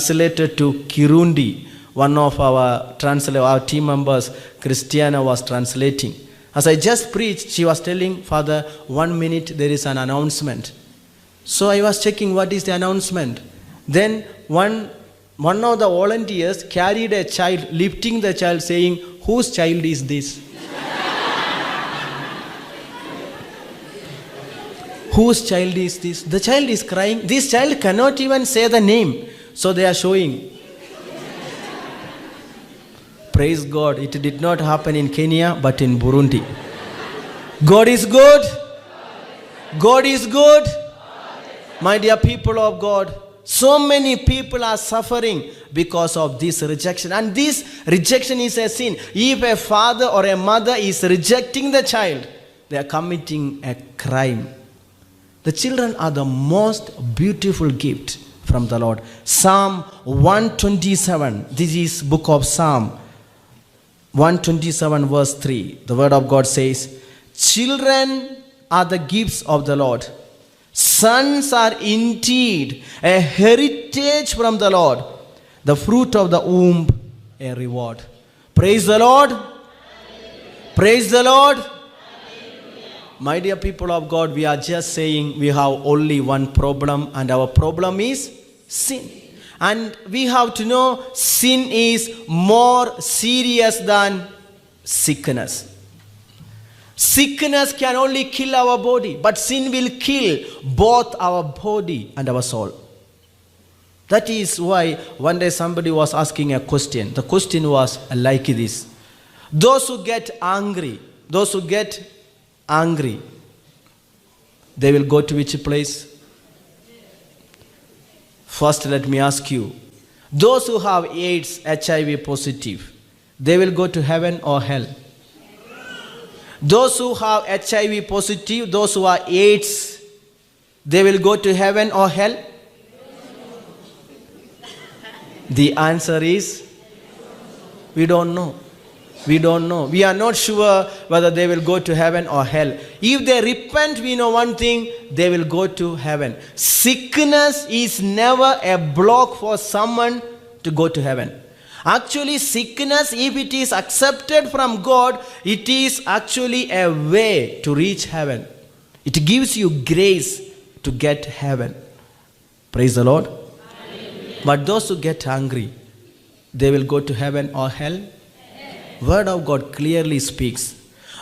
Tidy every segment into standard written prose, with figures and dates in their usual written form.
translated to Kirundi. One of our team members, Christiana, was translating. As I just preached, she was telling, Father, 1 minute there is an announcement. So I was checking what is the announcement. Then one of the volunteers carried a child, lifting the child, saying, whose child is this? Whose child is this? The child is crying. This child cannot even say the name. So they are showing. Praise God. It did not happen in Kenya, but in Burundi. God is good. God is good. My dear people of God, so many people are suffering because of this rejection. And this rejection is a sin. If a father or a mother is rejecting the child, they are committing a crime. The children are the most beautiful gift from the Lord. Psalm 127. This is book of Psalm 127 verse 3. The word of God says, children are the gifts of the Lord. Sons are indeed a heritage from the Lord. The fruit of the womb, a reward. Praise the Lord. Praise the Lord. My dear people of God, we are just saying we have only one problem, and our problem is sin. And we have to know sin is more serious than sickness. Sickness can only kill our body, but sin will kill both our body and our soul. That is why one day somebody was asking a question. The question was like this. Those who get angry, they will go to which place? First, let me ask you. Those who have AIDS, HIV positive, they will go to heaven or hell? Those who have HIV positive, those who are AIDS, they will go to heaven or hell? The answer is, we don't know. We don't know. We are not sure whether they will go to heaven or hell. If they repent, we know one thing, they will go to heaven. Sickness is never a block for someone to go to heaven. Actually, sickness, if it is accepted from God, it is actually a way to reach heaven. It gives you grace to get heaven. Praise the Lord. Hallelujah. But those who get angry, they will go to heaven or hell? Word of God clearly speaks.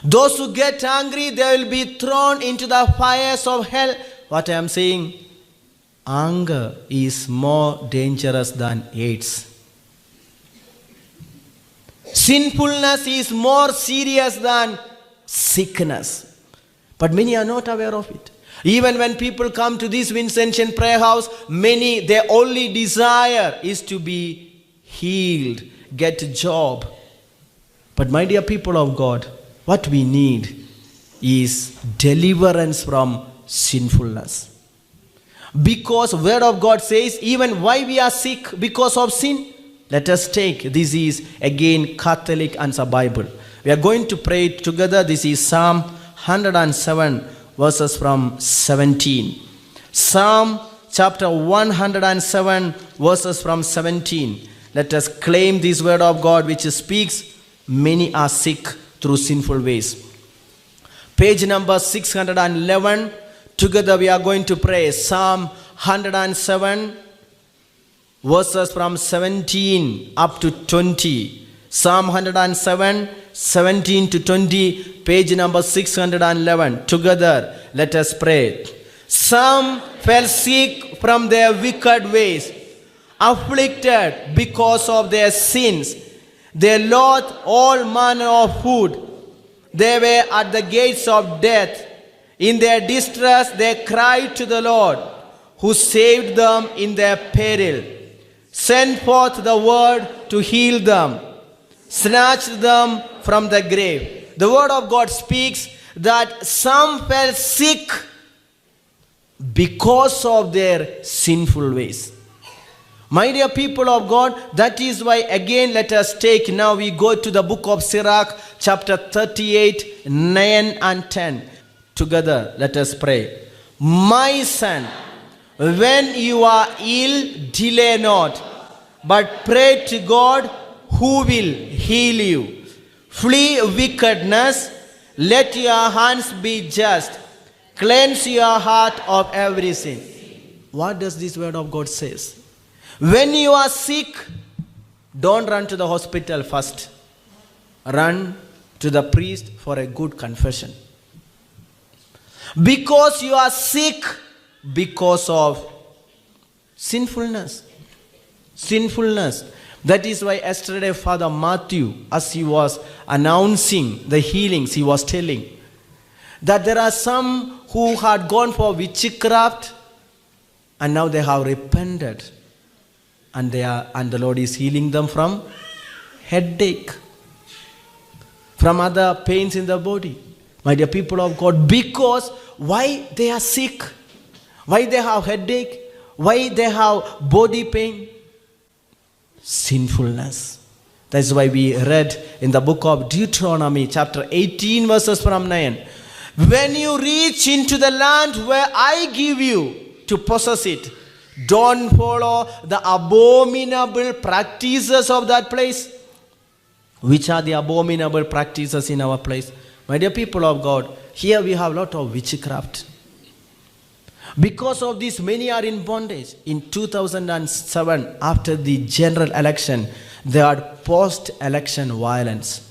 Those who get angry, they will be thrown into the fires of hell. What I am saying, anger is more dangerous than AIDS. Sinfulness is more serious than sickness. But many are not aware of it. Even when people come to this Vincentian prayer house, many, their only desire is to be healed, get a job. But my dear people of God, what we need is deliverance from sinfulness. Because the word of God says, even why we are sick because of sin. Let us take, this is again Catholic answer Bible. We are going to pray together. This is Psalm 107 verses from 17. Psalm chapter 107 verses from 17. Let us claim this word of God which speaks, many are sick through sinful ways. Page number 611. Together we are going to pray Psalm 107 verses from 17 up to 20. Psalm 107, 17 to 20, page number 611. Together let us pray. Some fell sick from their wicked ways, afflicted because of their sins. They loathed all manner of food. They were at the gates of death. In their distress they cried to the Lord, who saved them in their peril. Sent forth the word to heal them, snatched them from the grave. The word of God speaks that some fell sick because of their sinful ways. My dear people of God, that is why again let us take, now we go to the book of Sirach, chapter 38, 9 and 10. Together let us pray. My son, when you are ill, delay not. but pray to God who will heal you. Flee wickedness, let your hands be just. Cleanse your heart of every sin. What does this word of God says? When you are sick, don't run to the hospital first. Run to the priest for a good confession. Because you are sick because of sinfulness. Sinfulness. That is why yesterday Father Matthew, as he was announcing the healings, he was telling that there are some who had gone for witchcraft and now they have repented, and the Lord is healing them from headache, from other pains in the body. My dear people of God, because why they are sick, why they have headache, why they have body pain? Sinfulness. That's why we read in the book of Deuteronomy chapter 18 verses from 9. When you reach into the land where I give you to possess it, don't follow the abominable practices of that place. Which are the abominable practices in our place? My dear people of God, here we have a lot of witchcraft. Because of this, many are in bondage. In 2007, after the general election, there had post-election violence.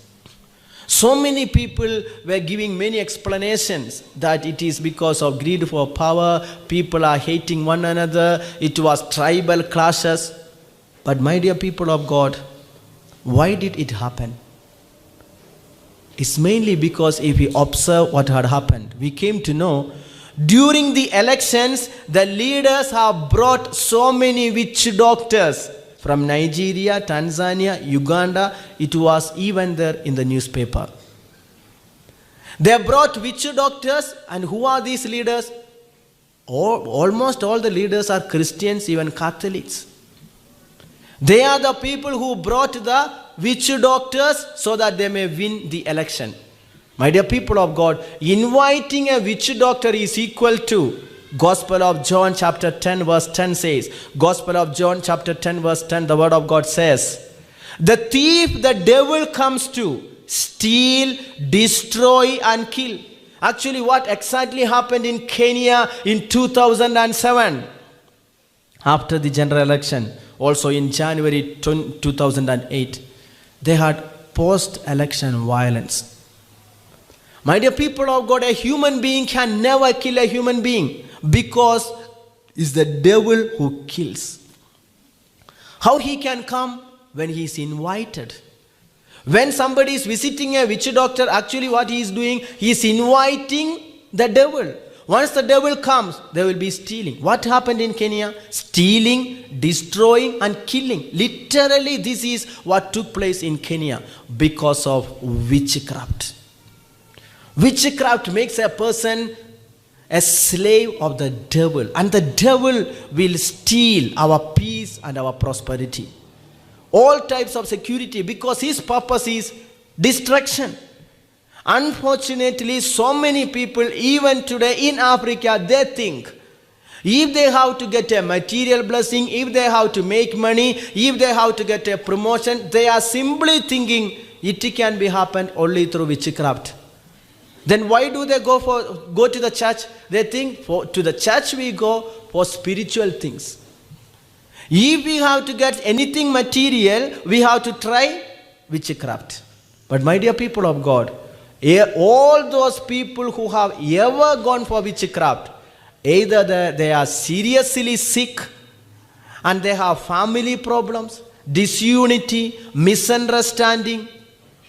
So many people were giving many explanations that it is because of greed for power, people are hating one another, it was tribal clashes. But my dear people of God, why did it happen? It's mainly because if we observe what had happened, we came to know during the elections, the leaders have brought so many witch doctors from Nigeria, Tanzania, Uganda. It was even there in the newspaper. They brought witch doctors, and who are these leaders? Almost all the leaders are Christians, even Catholics. They are the people who brought the witch doctors so that they may win the election. My dear people of God, inviting a witch doctor is equal to Gospel of John chapter 10 verse 10 says, Gospel of John chapter 10 verse 10, the word of God says, the thief, the devil comes to steal, destroy and kill. Actually, what exactly happened in Kenya in 2007 after the general election, also in January 2008, they had post-election violence. My dear people of God, a human being can never kill a human being because it's the devil who kills. How he can come? When he is invited. When somebody is visiting a witch doctor, actually what he is doing, he is inviting the devil. Once the devil comes, they will be stealing. What happened in Kenya? Stealing, destroying and killing. Literally, this is what took place in Kenya because of witchcraft. Witchcraft makes a person a slave of the devil, and the devil will steal our peace and our prosperity. All types of security, because his purpose is destruction. Unfortunately, so many people, even today in Africa, they think if they have to get a material blessing, if they have to make money, if they have to get a promotion, they are simply thinking it can be happened only through witchcraft. Then why do they go to the church? They think to the church we go for spiritual things. If we have to get anything material, we have to try witchcraft. But my dear people of God, all those people who have ever gone for witchcraft, either they are seriously sick and they have family problems, disunity, misunderstanding,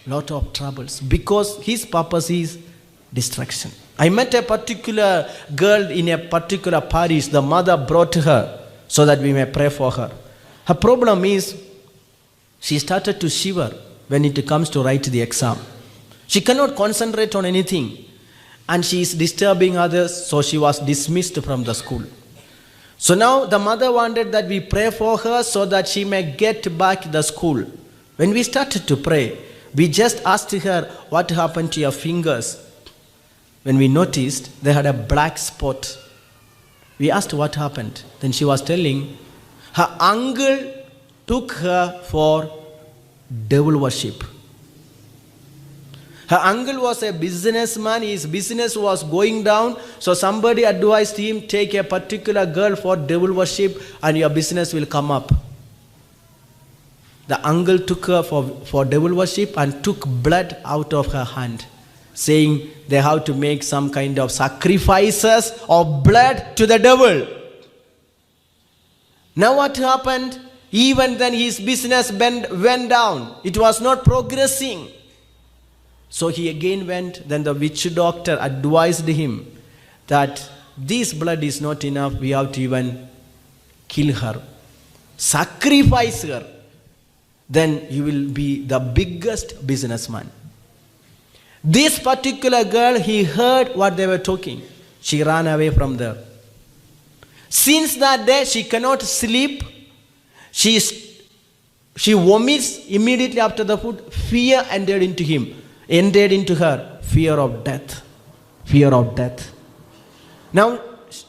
lot of troubles, because his purpose is destruction. I met a particular girl in a particular parish. The mother brought her so that we may pray for her. Her problem is she started to shiver when it comes to write the exam. She cannot concentrate on anything and she is disturbing others, so she was dismissed from the school. So now the mother wanted that we pray for her so that she may get back to the school. When we started to pray, we just asked her, what happened to your fingers? When we noticed they had a black spot, we asked what happened. Then she was telling her uncle took her for devil worship. Her uncle was a businessman, his business was going down, so somebody advised him, take a particular girl for devil worship and your business will come up. The uncle took her for devil worship and took blood out of her hand, saying they have to make some kind of sacrifices of blood to the devil. Now what happened? Even then his business went down. It was not progressing. So he again went. Then the witch doctor advised him that this blood is not enough. We have to even kill her, sacrifice her. Then you will be the biggest businessman. This particular girl, he heard what they were talking. She ran away from there. Since that day, she cannot sleep. She vomits immediately after the food. Fear entered into her. Fear of death. Fear of death. Now,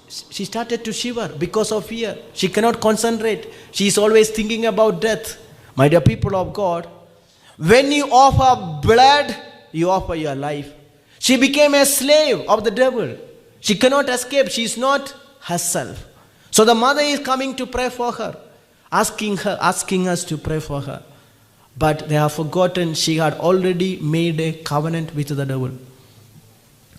she started to shiver because of fear. She cannot concentrate. She is always thinking about death. My dear people of God, when you offer blood, you offer your life. She became a slave of the devil. She cannot escape. She is not herself. So the mother is coming to pray for her, asking us to pray for her. But they have forgotten she had already made a covenant with the devil.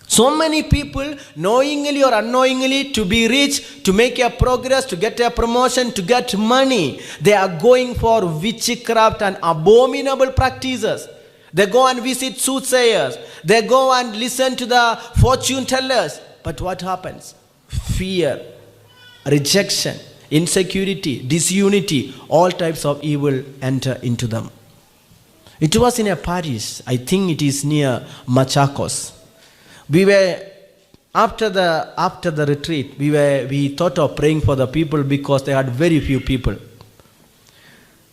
So many people, knowingly or unknowingly, to be rich, to make a progress, to get a promotion, to get money, they are going for witchcraft and abominable practices. They go and visit soothsayers. They go and listen to the fortune tellers. But what happens? Fear, rejection, insecurity, disunity, all types of evil enter into them. It was in a parish, I think it is near Machakos. We were, after the retreat, we thought of praying for the people because they had very few people.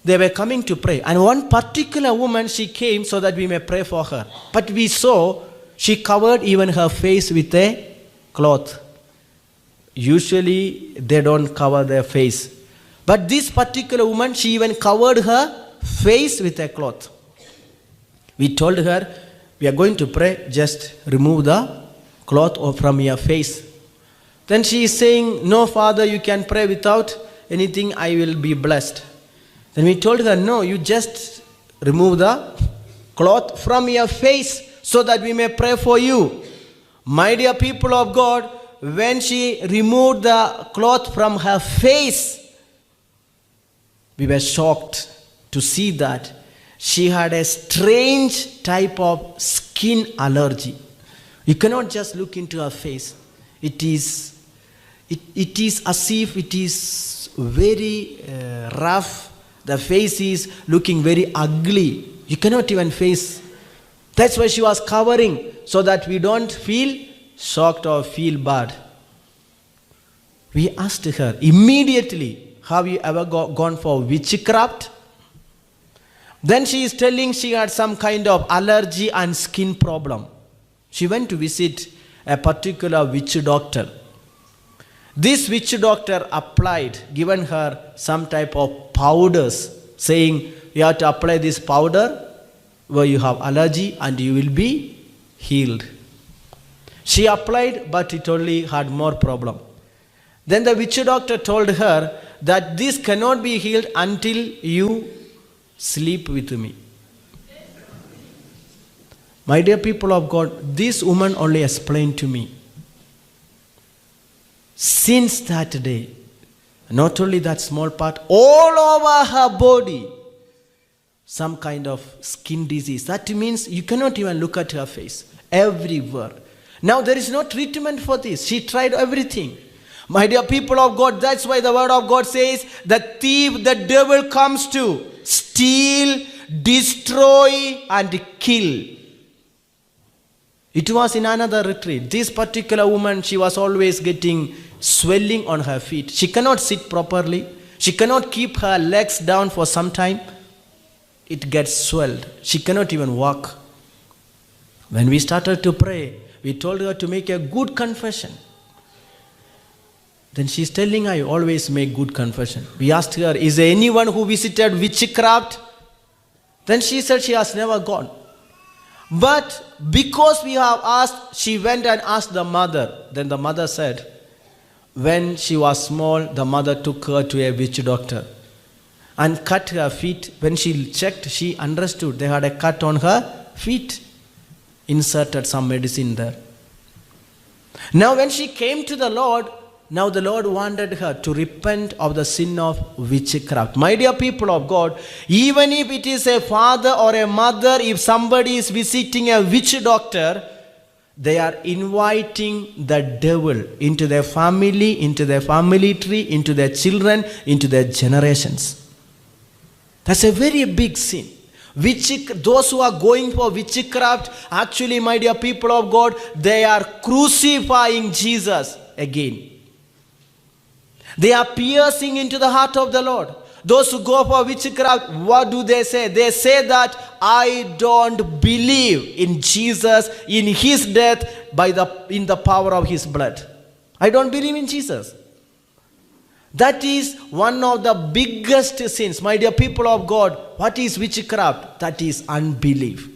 They were coming to pray. And one particular woman, she came so that we may pray for her. But we saw she covered even her face with a cloth. Usually they don't cover their face. But this particular woman, she even covered her face with a cloth. We told her, we are going to pray, just remove the cloth from your face. Then she is saying, no, Father, you can pray without anything, I will be blessed. Then we told her, no, you just remove the cloth from your face so that we may pray for you. My dear people of God, when she removed the cloth from her face, we were shocked to see that she had a strange type of skin allergy. You cannot just look into her face. It is as if it is very rough. The face is looking very ugly. You cannot even face. That's why she was covering, so that we don't feel shocked or feel bad. We asked her immediately, have you ever gone for witchcraft? Then she is telling she had some kind of allergy and skin problem. She went to visit a particular witch doctor. This witch doctor given her some type of powders, saying you have to apply this powder where you have allergy and you will be healed. She applied, but it only had more problem. Then the witch doctor told her that this cannot be healed until you sleep with me. My dear people of God, this woman only explained to me. Since that day, not only that small part, all over her body, some kind of skin disease. That means you cannot even look at her face. Everywhere. Now there is no treatment for this. She tried everything. My dear people of God, that's why the word of God says, the thief, the devil comes to steal, destroy and kill. It was in another retreat. This particular woman, she was always getting swelling on her feet. She cannot sit properly. She cannot keep her legs down for some time. It gets swelled. She cannot even walk. When we started to pray, we told her to make a good confession. Then she's telling, I always make good confession. We asked her, is there anyone who visited witchcraft? Then she said she has never gone. But because we have asked, she went and asked the mother. Then the mother said, when she was small, the mother took her to a witch doctor and cut her feet. When she checked, she understood they had a cut on her feet, inserted some medicine there. Now when she came to the Lord, now the Lord wanted her to repent of the sin of witchcraft. My dear people of God, even if it is a father or a mother, if somebody is visiting a witch doctor, they are inviting the devil into their family, into their family tree, into their children, into their generations. That's a very big sin. Those who are going for witchcraft, actually, my dear people of God, they are crucifying Jesus again. They are piercing into the heart of the Lord. Those who go for witchcraft, what do they say? They say that I don't believe in Jesus, in his death, in the power of his blood. I don't believe in Jesus. That is one of the biggest sins. My dear people of God, what is witchcraft? That is unbelief.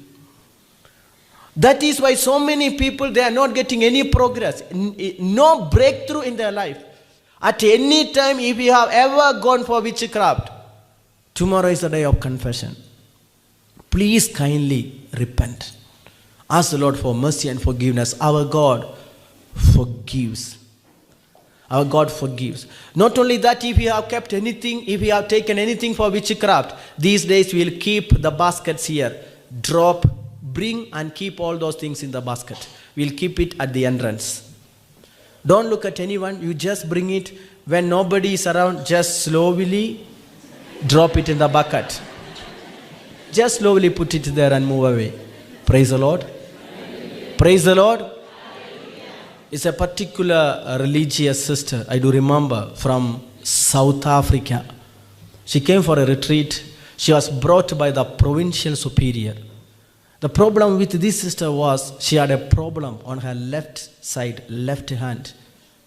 That is why so many people, they are not getting any progress, no breakthrough in their life. At any time, if you have ever gone for witchcraft, tomorrow is the day of confession. Please kindly repent. Ask the Lord for mercy and forgiveness. Our God forgives. Our God forgives. Not only that, if you have kept anything, if you have taken anything for witchcraft, these days we will keep the baskets here. Drop, bring and keep all those things in the basket. We'll keep it at the entrance. Don't look at anyone, you just bring it. When nobody is around, just slowly drop it in the bucket. Just slowly put it there and move away. Praise the Lord. Praise the Lord. It's a particular religious sister, I do remember, from South Africa. She came for a retreat. She was brought by the provincial superior. The problem with this sister was she had a problem on her left side, left hand.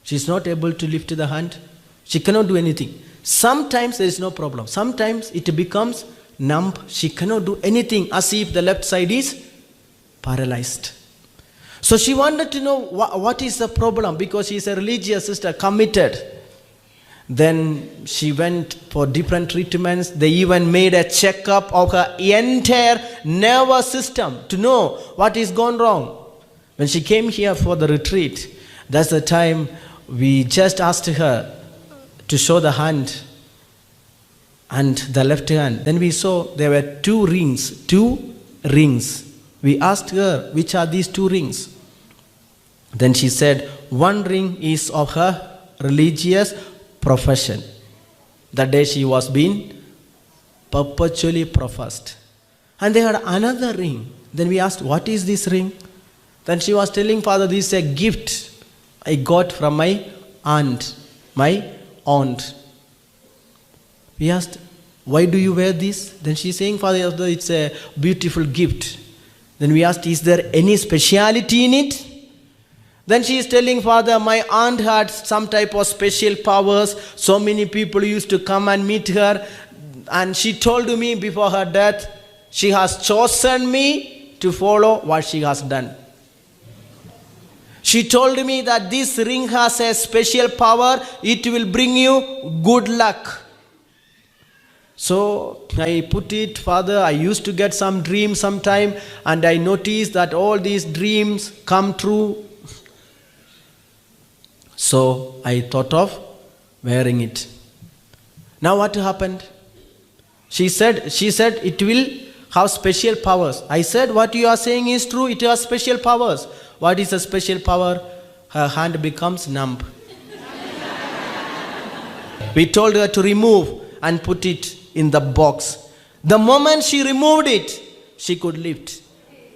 She's not able to lift the hand. She cannot do anything. Sometimes there is no problem. Sometimes it becomes numb. She cannot do anything, as if the left side is paralyzed. So she wanted to know what is the problem, because she is a religious sister, committed. Then she went for different treatments. They even made a checkup of her entire nervous system to know what is gone wrong. When she came here for the retreat, that's the time we just asked her to show the hand and the left hand. Then we saw there were two rings. We asked her, which are these two rings? Then she said, one ring is of her religious profession. That day she was being perpetually professed. And they had another ring. Then we asked, what is this ring? Then she was telling Father, this is a gift I got from my aunt. We asked, why do you wear this? Then she's saying, Father, it's a beautiful gift. Then we asked, is there any speciality in it? Then she is telling Father, my aunt had some type of special powers. So many people used to come and meet her. And she told me before her death, she has chosen me to follow what she has done. She told me that this ring has a special power. It will bring you good luck. So I put it, Father, I used to get some dreams sometime. And I noticed that all these dreams come true. So I thought of wearing it. Now what happened? She said it will have special powers. I said, what you are saying is true. It has special powers. What is a special power? Her hand becomes numb. We told her to remove and put it in the box. The moment she removed it, she could lift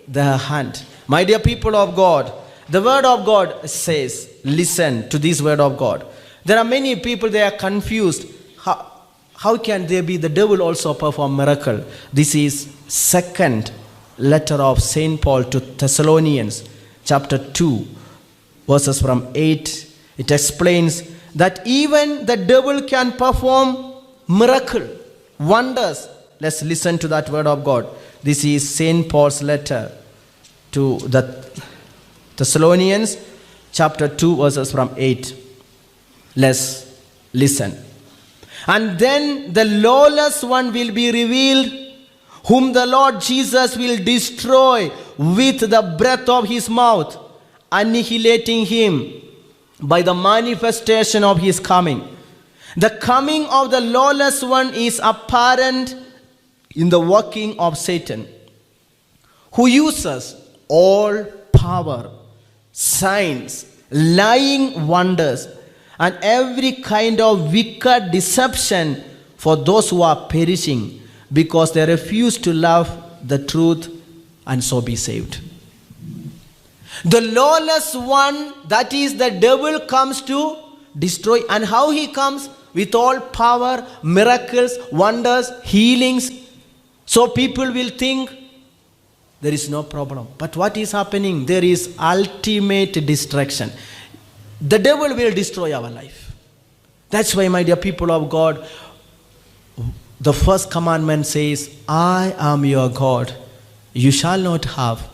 the hand. My dear people of God, the word of God says, listen to this word of God. There are many people, they are confused. How can there be the devil also perform miracle? This is second letter of Saint Paul to Thessalonians, chapter 2, verses from 8. It explains that even the devil can perform miracle, wonders. Let's listen to that word of God. This is St. Paul's letter to the Thessalonians, chapter 2, verses from 8. Let's listen. And then the lawless one will be revealed, whom the Lord Jesus will destroy with the breath of his mouth, annihilating him by the manifestation of his coming. The coming of the lawless one is apparent in the working of Satan, who uses all power, signs, lying wonders, and every kind of wicked deception for those who are perishing, because they refuse to love the truth and so be saved. The lawless one, that is the devil, comes to destroy. And how he comes? With all power, miracles, wonders, healings. So people will think there is no problem. But what is happening? There is ultimate destruction. The devil will destroy our life. That's why, my dear people of God, the first commandment says, I am your God. You shall not have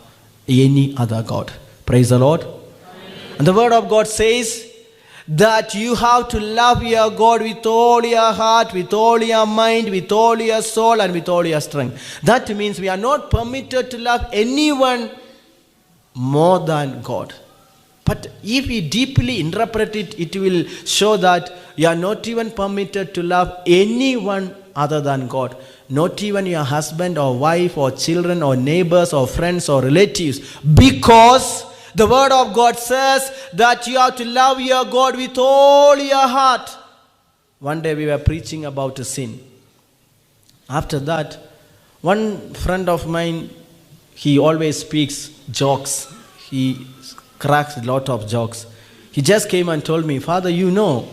any other God. Praise the Lord. Amen. And the word of God says that you have to love your God with all your heart, with all your mind, with all your soul, and with all your strength. That means we are not permitted to love anyone more than God. But if we deeply interpret it, it will show that you are not even permitted to love anyone other than God. Not even your husband or wife or children or neighbors or friends or relatives. Because the word of God says that you have to love your God with all your heart. One day we were preaching about a sin. After that, one friend of mine, he always speaks jokes. He cracks a lot of jokes. He just came and told me, Father, you know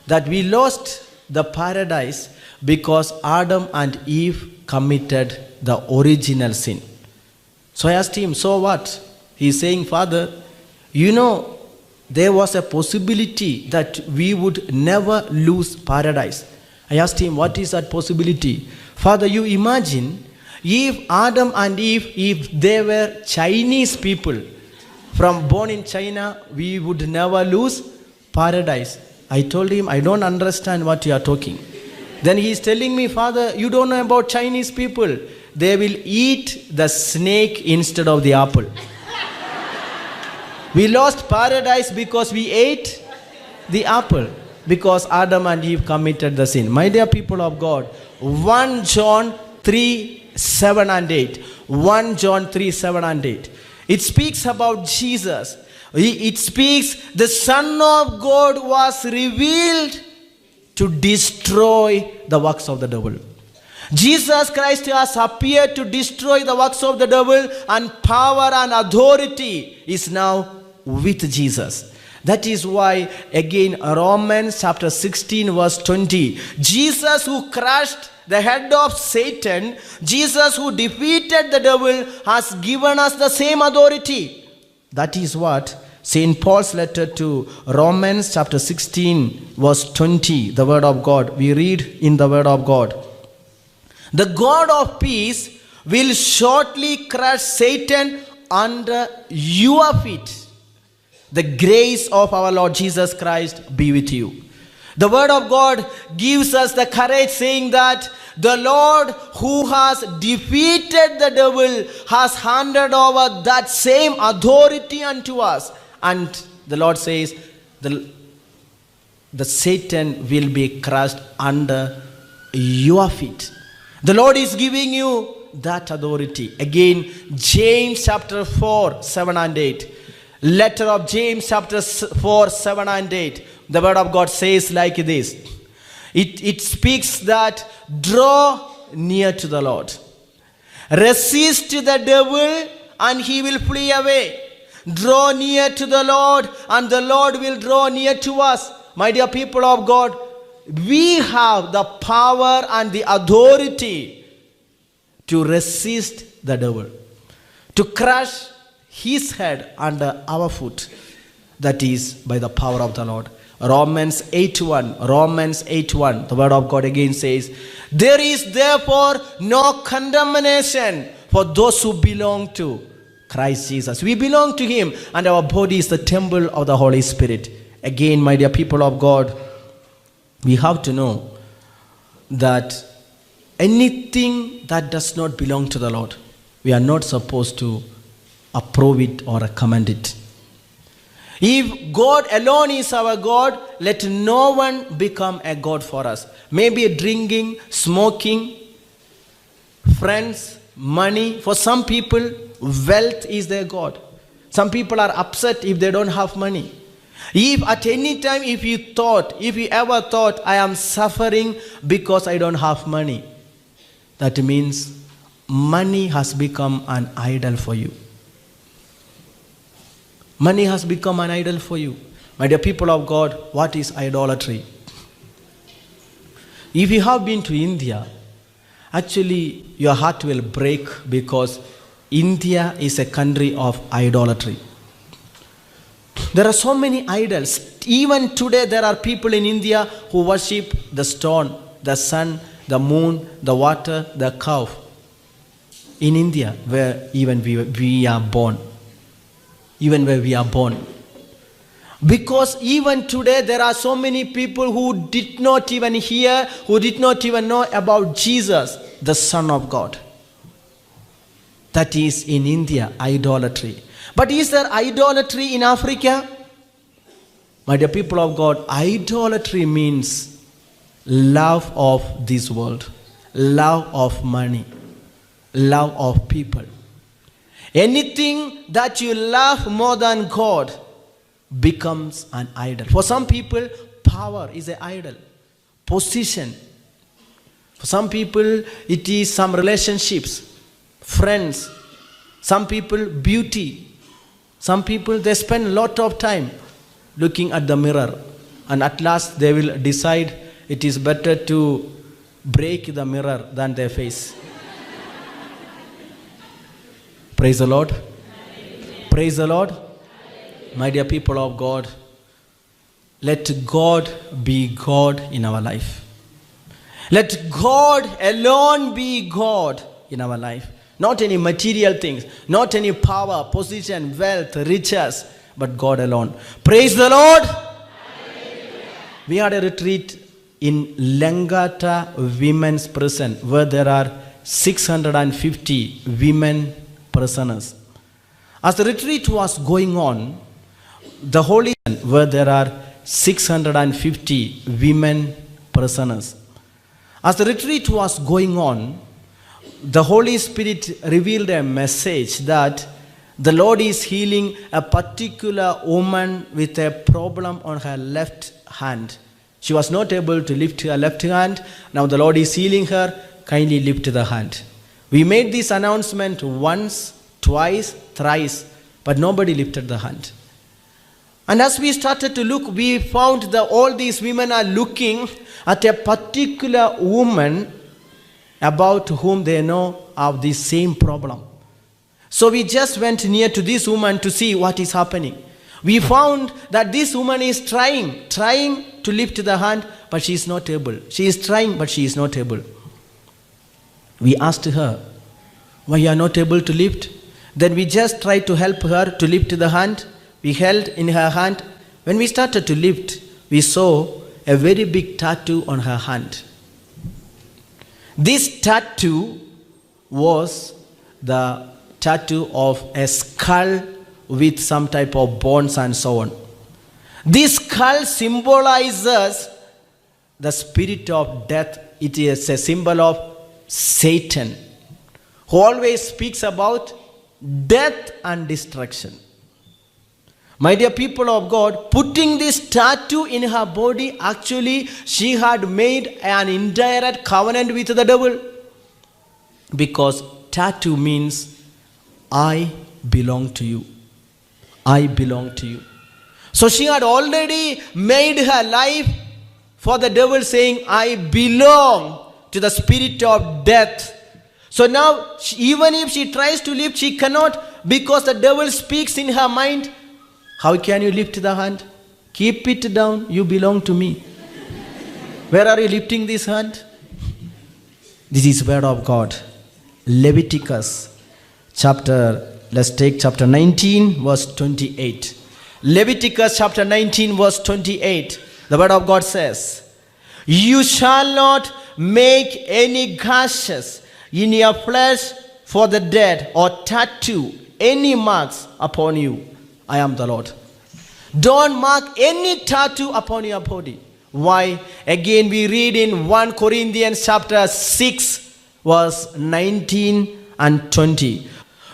that we lost the paradise because Adam and Eve committed the original sin. So I asked him, so what? He's saying, Father, you know, there was a possibility that we would never lose paradise. I asked him, what is that possibility? Father, you imagine if Adam and Eve, if they were Chinese people, born in China, we would never lose paradise. I told him, I don't understand what you are talking. Then he is telling me, Father, you don't know about Chinese people. They will eat the snake instead of the apple. We lost paradise because we ate the apple. Because Adam and Eve committed the sin. My dear people of God, 1 John 3, 7 and 8. 1 John 3, 7 and 8. It speaks about Jesus. It speaks, the Son of God was revealed to destroy the works of the devil. Jesus Christ has appeared to destroy the works of the devil, and power and authority is now with Jesus. That is why, again, Romans chapter 16 verse 20, Jesus who crushed the head of Satan, Jesus who defeated the devil, has given us the same authority. That is what St. Paul's letter to Romans chapter 16 verse 20, the word of God. We read in the word of God. The God of peace will shortly crush Satan under your feet. The grace of our Lord Jesus Christ be with you. The word of God gives us the courage, saying that the Lord who has defeated the devil has handed over that same authority unto us. And the Lord says, the Satan will be crushed under your feet. The Lord is giving you that authority. Again, James chapter 4, 7 and 8. Letter of James chapter 4, 7 and 8. The word of God says like this. It speaks that draw near to the Lord. Resist the devil and he will flee away. Draw near to the Lord and the Lord will draw near to us. My dear people of God, we have the power and the authority to resist the devil, to crush his head under our foot. That is by the power of the Lord. Romans 8:1. Romans 8:1. The word of God again says, there is therefore no condemnation for those who belong to Christ Jesus. We belong to Him, and our body is the temple of the Holy Spirit. Again, my dear people of God, we have to know that anything that does not belong to the Lord, we are not supposed to approve it or recommend it. If God alone is our God, let no one become a God for us. Maybe drinking, smoking, friends, money. For some people, wealth is their God. Some people are upset if they don't have money. If at any time, if you ever thought, I am suffering because I don't have money, that means money has become an idol for you. Money has become an idol for you. My dear people of God, what is idolatry? If you have been to India, actually your heart will break, because India is a country of idolatry. There are so many idols. Even today there are people in India who worship the stone, the sun, the moon, the water, the cow. In India, where even we are born. Even where we are born. Because even today there are so many people who did not even hear, who did not even know about Jesus, the Son of God. That is in India, idolatry. But is there idolatry in Africa? My dear people of God, idolatry means love of this world, love of money, love of people. Anything that you love more than God becomes an idol. For some people, power is an idol. Position. For some people, it is some relationships, friends. Some people, beauty. Some people, they spend a lot of time looking at the mirror, and at last they will decide it is better to break the mirror than their face. Praise the Lord. Amen. Praise the Lord. Amen. My dear people of God, let God be God in our life. Let God alone be God in our life. Not any material things, not any power, position, wealth, riches, but God alone. Praise the Lord. Amen. We had a retreat in Langata Women's Prison, where there are 650 women prisoners. As the retreat was going on, the Holy Spirit, where there are 650 women prisoners. As the retreat was going on, the Holy Spirit revealed a message that the Lord is healing a particular woman with a problem on her left hand. She was not able to lift her left hand. Now the Lord is healing her. Kindly lift the hand. We made this announcement once, twice, thrice, but nobody lifted the hand. And as we started to look, we found that all these women are looking at a particular woman about whom they know of the same problem. So we just went near to this woman to see what is happening. We found that this woman is trying to lift the hand, but she is not able. She is trying, but she is not able. We asked her, why you are not able to lift? Then we just tried to help her to lift the hand. We held in her hand. When we started to lift, we saw a very big tattoo on her hand. This tattoo was the tattoo of a skull with some type of bones and so on. This skull symbolizes the spirit of death. It is a symbol of Satan, who always speaks about death and destruction. My dear people of God, putting this tattoo in her body, actually she had made an indirect covenant with the devil. Because tattoo means, I belong to you. I belong to you. So she had already made her life for the devil, saying, I belong to the spirit of death. So now, even if she tries to lift, she cannot, because the devil speaks in her mind. How can you lift the hand? Keep it down, you belong to me. Where are you lifting this hand? This is word of God. Leviticus let's take chapter 19 verse 28. Leviticus chapter 19 verse 28. The word of God says, you shall not make any gashes in your flesh for the dead, or tattoo any marks upon you. I am the Lord. Don't mark any tattoo upon your body. Why? Again we read in 1 Corinthians chapter 6 verse 19 and 20.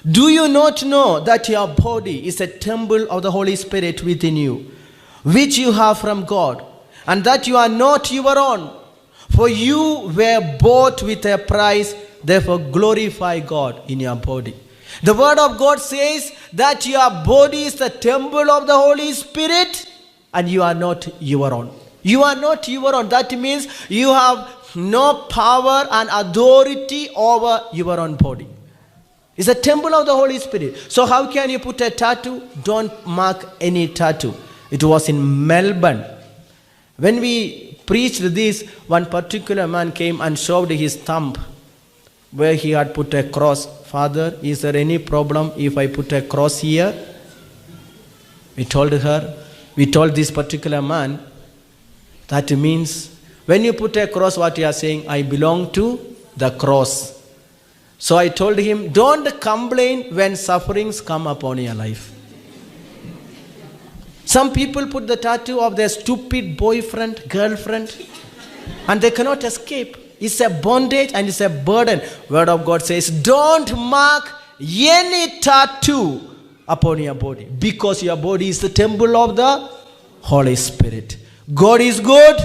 Do you not know that your body is a temple of the Holy Spirit within you, which you have from God, and that you are not your own? For you were bought with a price, therefore glorify God in your body. The word of God says that your body is the temple of the Holy Spirit and you are not your own. You are not your own. That means you have no power and authority over your own body. It's a temple of the Holy Spirit. So how can you put a tattoo? Don't mark any tattoo. It was in Melbourne. When we preached this, one particular man came and showed his thumb where he had put a cross. Father, is there any problem if I put a cross here? We told this particular man, that means when you put a cross, what you are saying, I belong to the cross. So I told him, don't complain when sufferings come upon your life. Some people put the tattoo of their stupid boyfriend, girlfriend, and they cannot escape. It's a bondage and it's a burden. Word of God says, don't mark any tattoo upon your body, because your body is the temple of the Holy Spirit. God is good.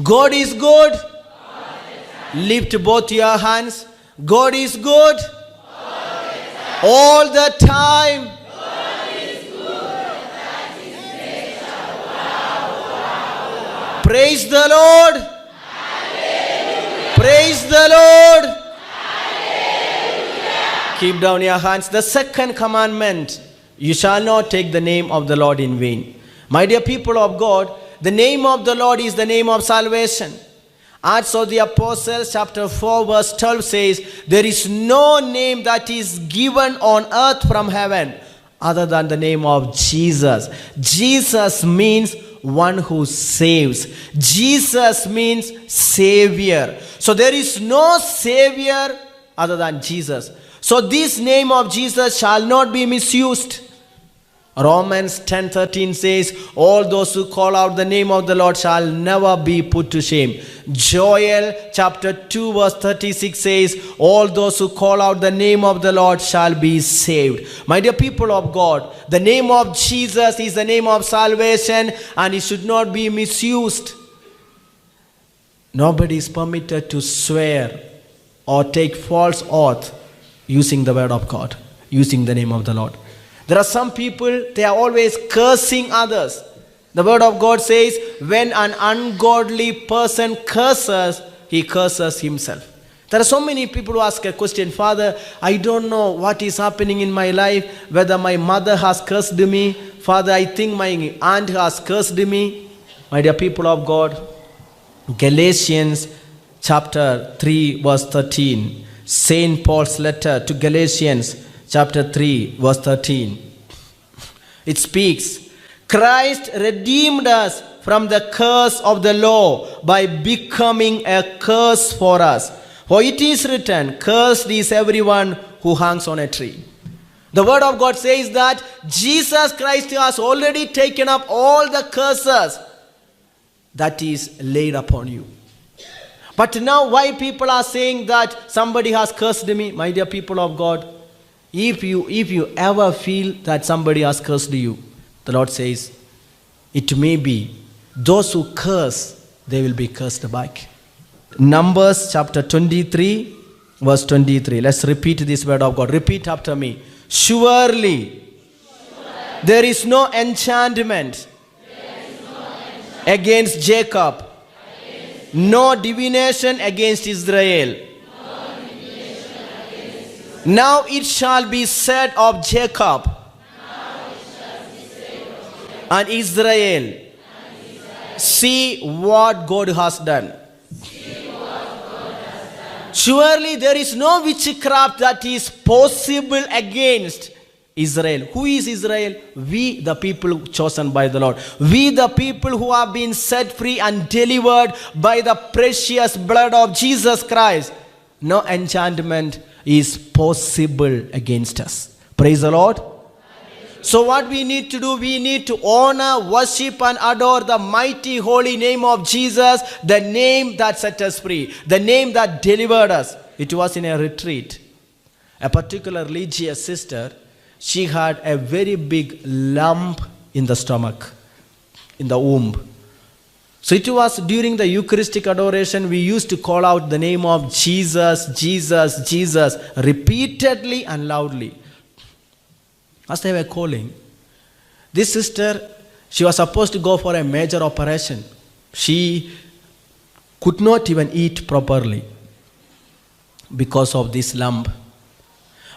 God is good. Lift both your hands. God is good. All the time. Praise the Lord. Hallelujah. Praise the Lord. Hallelujah. Keep down your hands. The second commandment, you shall not take the name of the Lord in vain. My dear people of God, the name of the Lord is the name of salvation. Acts of the Apostles chapter 4 verse 12 says, there is no name that is given on earth from heaven other than the name of Jesus. Jesus means one who saves. Jesus means Savior. So there is no Savior other than Jesus. So this name of Jesus shall not be misused. Romans 10:13 says, all those who call out the name of the Lord shall never be put to shame. Joel chapter 2 verse 36 says, all those who call out the name of the Lord shall be saved. My dear people of God, the name of Jesus is the name of salvation and it should not be misused. Nobody is permitted to swear or take false oath using the word of God, using the name of the Lord. There are some people, they are always cursing others. The word of God says, when an ungodly person curses, he curses himself. There are so many people who ask a question, Father, I don't know what is happening in my life, whether my mother has cursed me. Father, I think my aunt has cursed me. My dear people of God, Galatians chapter 3 verse 13. Saint Paul's letter to Galatians chapter 3 verse 13. It speaks, Christ redeemed us from the curse of the law by becoming a curse for us. For it is written, cursed is everyone who hangs on a tree. The word of God says that Jesus Christ has already taken up all the curses that is laid upon you. But now why people are saying that somebody has cursed me? My dear people of God, if you ever feel that somebody has cursed you, the Lord says, it may be those who curse, they will be cursed back. Numbers chapter 23 verse 23. Let's repeat this word of God. Repeat after me. Surely there is no enchantment against Jacob, no divination against Israel. Now it shall be said of Jacob, and Israel. See what God has done. Surely there is no witchcraft that is possible against Israel. Who is Israel? We, the people chosen by the Lord. We, the people who have been set free and delivered by the precious blood of Jesus Christ. No enchantment is possible against us. Praise the Lord. So what we need to do, we need to honor, worship and adore the mighty holy name of Jesus, the name that set us free, the name that delivered us. It was in a retreat. A particular religious sister, she had a very big lump in the stomach, in the womb. So it was during the Eucharistic adoration, we used to call out the name of Jesus, Jesus, Jesus, repeatedly and loudly. As they were calling, this sister, she was supposed to go for a major operation. She could not even eat properly because of this lump.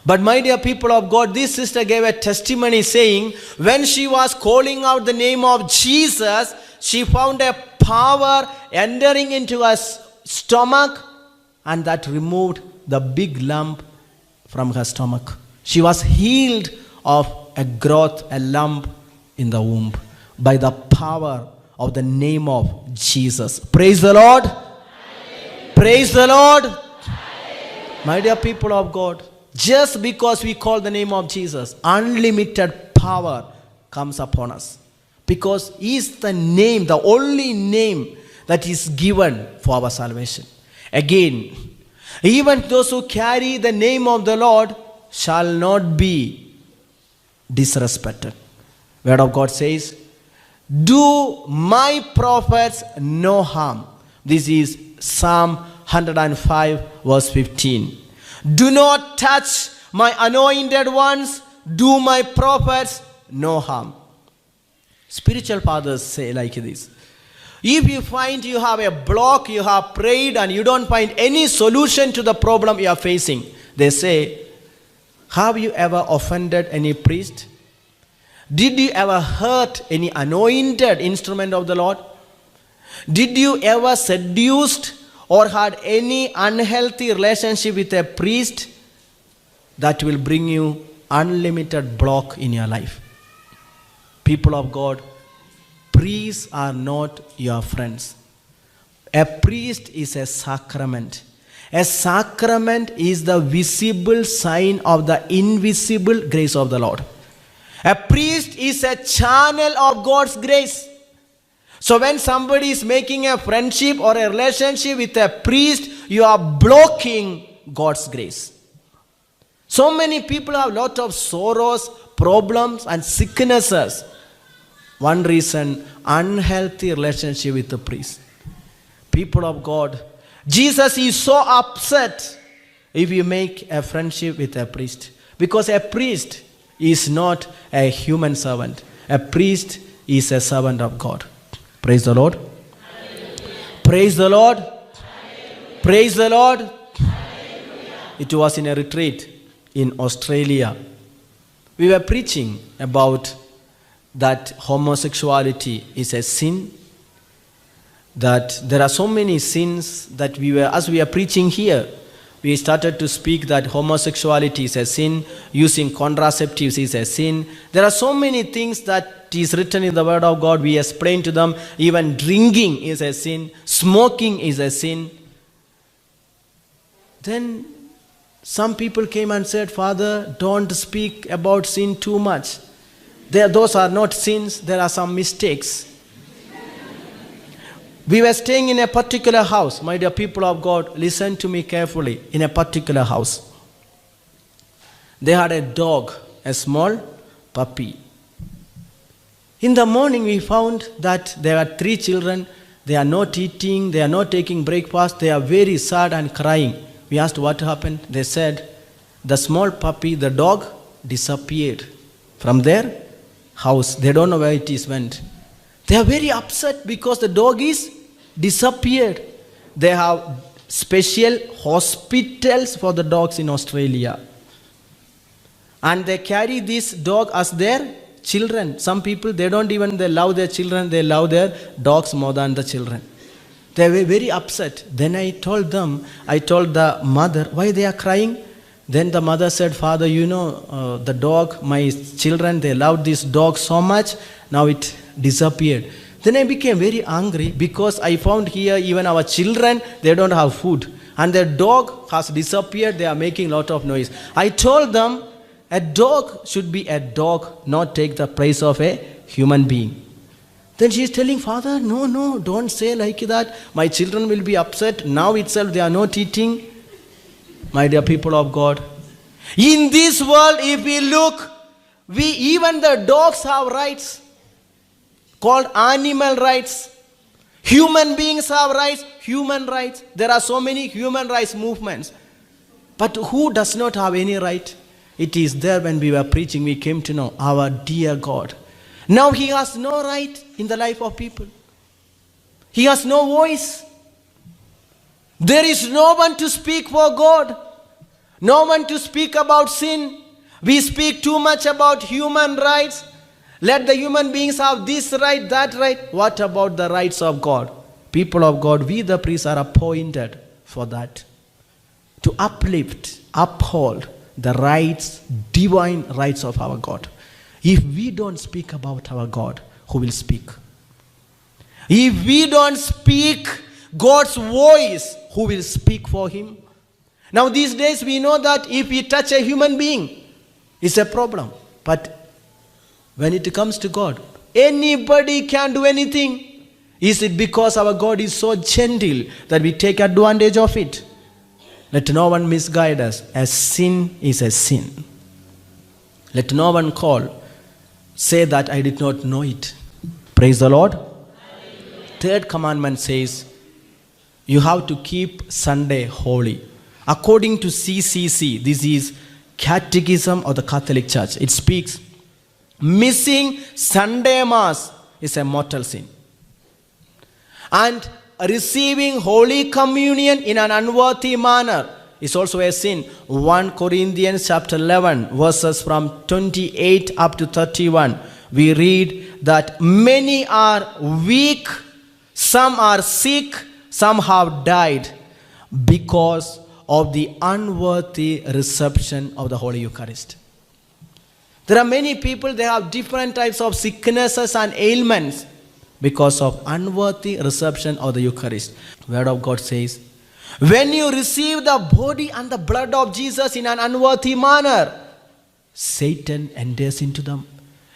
But my dear people of God, this sister gave a testimony saying, when she was calling out the name of Jesus, she found a power entering into her stomach, and that removed the big lump from her stomach. She was healed of a growth, a lump in the womb by the power of the name of Jesus. Praise the Lord. Amen. Praise the Lord. Amen. My dear people of God, just because we call the name of Jesus, unlimited power comes upon us. Because He is the name, the only name that is given for our salvation. Again, even those who carry the name of the Lord shall not be disrespected. Word of God says, do my prophets no harm. This is Psalm 105 verse 15. Do not touch my anointed ones. Do my prophets no harm. Spiritual fathers say like this. If you find you have a block, you have prayed and you don't find any solution to the problem you are facing, they say, have you ever offended any priest? Did you ever hurt any anointed instrument of the Lord? Did you ever seduced or had any unhealthy relationship with a priest? That will bring you unlimited block in your life. People of God, priests are not your friends. A priest is a sacrament. A sacrament is the visible sign of the invisible grace of the Lord. A priest is a channel of God's grace. So when somebody is making a friendship or a relationship with a priest, you are blocking God's grace. So many people have a lot of sorrows, problems and sicknesses. One reason, unhealthy relationship with the priest. People of God, Jesus is so upset if you make a friendship with a priest. Because a priest is not a human servant. A priest is a servant of God. Praise the Lord. Hallelujah. Praise the Lord. Hallelujah. Praise the Lord. Hallelujah. It was in a retreat in Australia. We were preaching about that homosexuality is a sin, that there are so many sins that as we are preaching here, we started to speak that homosexuality is a sin, using contraceptives is a sin. There are so many things that is written in the Word of God. We explain to them, even drinking is a sin, smoking is a sin. Then some people came and said, Father, don't speak about sin too much. Those are not sins, there are some mistakes. We were staying in a particular house. My dear people of God, listen to me carefully. In a particular house, they had a dog, a small puppy. In the morning we found that there were 3 children. They are not eating, they are not taking breakfast, they are very sad and crying. We asked what happened. They said, the small puppy, the dog, disappeared from their house. They don't know where it is went. They are very upset because the dog is disappeared. They have special hospitals for the dogs in Australia. And they carry this dog as their children. Some people, they don't even they love their children, they love their dogs more than the children. They were very upset. Then I told the mother, why they are crying? Then the mother said, Father, the dog, my children, they loved this dog so much, now it disappeared. Then I became very angry because I found here even our children, they don't have food. And their dog has disappeared, they are making a lot of noise. I told them, a dog should be a dog, not take the place of a human being. Then she is telling, Father, no, don't say like that. My children will be upset. Now itself they are not eating. My dear people of God, in this world, if we look, even the dogs have rights called animal rights. Human beings have rights, human rights. There are so many human rights movements. But who does not have any right? It is there when we were preaching, we came to know our dear God. Now he has no right in the life of people. He has no voice. There is no one to speak for God. No one to speak about sin. We speak too much about human rights. Let the human beings have this right, that right. What about the rights of God? People of God, we the priests are appointed for that. To uplift, uphold the rights, divine rights of our God. If we don't speak about our God, who will speak? If we don't speak God's voice, who will speak for him? Now these days we know that if we touch a human being, it's a problem. But when it comes to God, anybody can do anything. Is it because our God is so gentle that we take advantage of it? Let no one misguide us. A sin is a sin. Let no one say that I did not know it. Praise the Lord. Third commandment says, you have to keep Sunday holy. According to CCC, this is Catechism of the Catholic Church. It speaks, missing Sunday Mass is a mortal sin. And receiving Holy Communion in an unworthy manner is also a sin. 1 Corinthians chapter 11, verses from 28 up to 31. We read that many are weak, some are sick, some have died because of the unworthy reception of the Holy Eucharist. There are many people, they have different types of sicknesses and ailments because of unworthy reception of the Eucharist. Word of God says, when you receive the body and the blood of Jesus in an unworthy manner, Satan enters into them.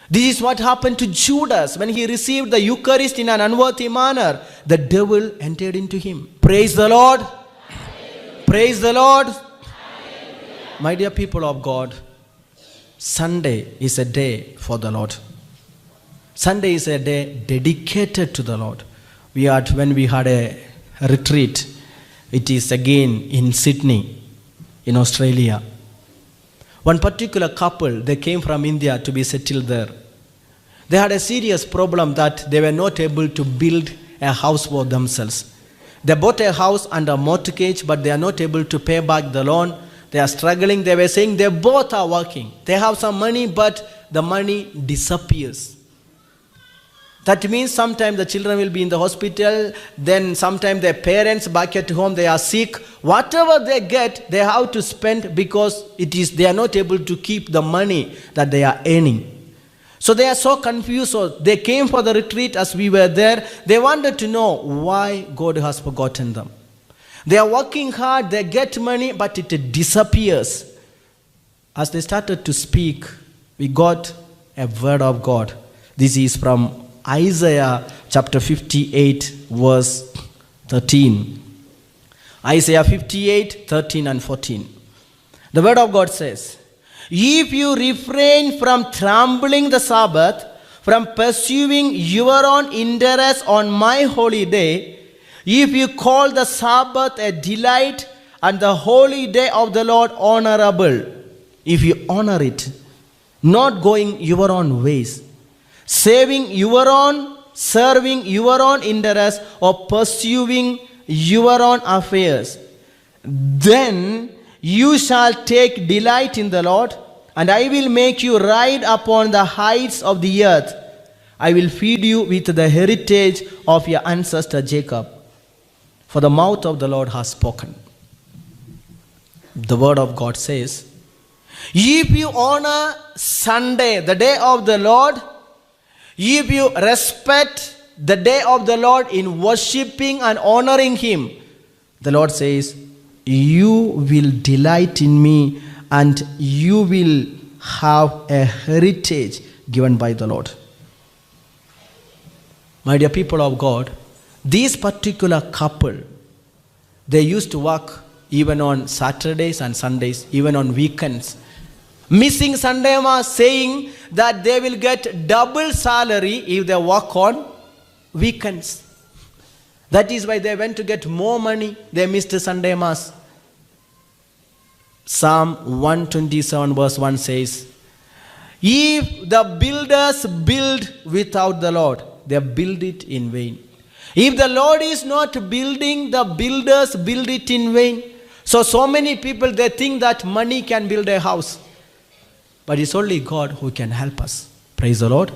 This is what happened to Judas. When he received the Eucharist in an unworthy manner, the devil entered into him. Praise the Lord. Hallelujah. Praise the Lord. Hallelujah. My dear people of God, Sunday is a day for the Lord. Sunday is a day dedicated to the Lord. When we had a retreat, it is again in Sydney, in Australia. One particular couple, they came from India to be settled there. They had a serious problem that they were not able to build a house for themselves. They bought a house under mortgage, but they are not able to pay back the loan. They are struggling. They were saying they both are working. They have some money, but the money disappears. That means sometimes the children will be in the hospital, then sometimes their parents back at home, they are sick. Whatever they get, they have to spend because they are not able to keep the money that they are earning. So they are so confused. So they came for the retreat as we were there. They wanted to know why God has forgotten them. They are working hard, they get money, but it disappears. As they started to speak, we got a word of God. This is from Isaiah chapter 58, verse 13. Isaiah 58, 13 and 14. The word of God says, if you refrain from trampling the Sabbath, from pursuing your own interest on my holy day, if you call the Sabbath a delight and the holy day of the Lord honorable, if you honor it, not going your own ways, serving your own interest, or pursuing your own affairs, then you shall take delight in the Lord, and I will make you ride upon the heights of the earth. I will feed you with the heritage of your ancestor Jacob. For the mouth of the Lord has spoken. The word of God says, if you honor Sunday, the day of the Lord, if you respect the day of the Lord in worshipping and honoring Him, the Lord says, you will delight in me and you will have a heritage given by the Lord. My dear people of God, this particular couple, they used to work even on Saturdays and Sundays, even on weekends. Missing Sunday Mass, saying that they will get double salary if they work on weekends. That is why they went to get more money. They missed the Sunday Mass. Psalm 127 verse 1 says, if the builders build without the Lord, they build it in vain. If the Lord is not building, the builders build it in vain. So many people, they think that money can build a house. But it's only God who can help us. Praise the Lord.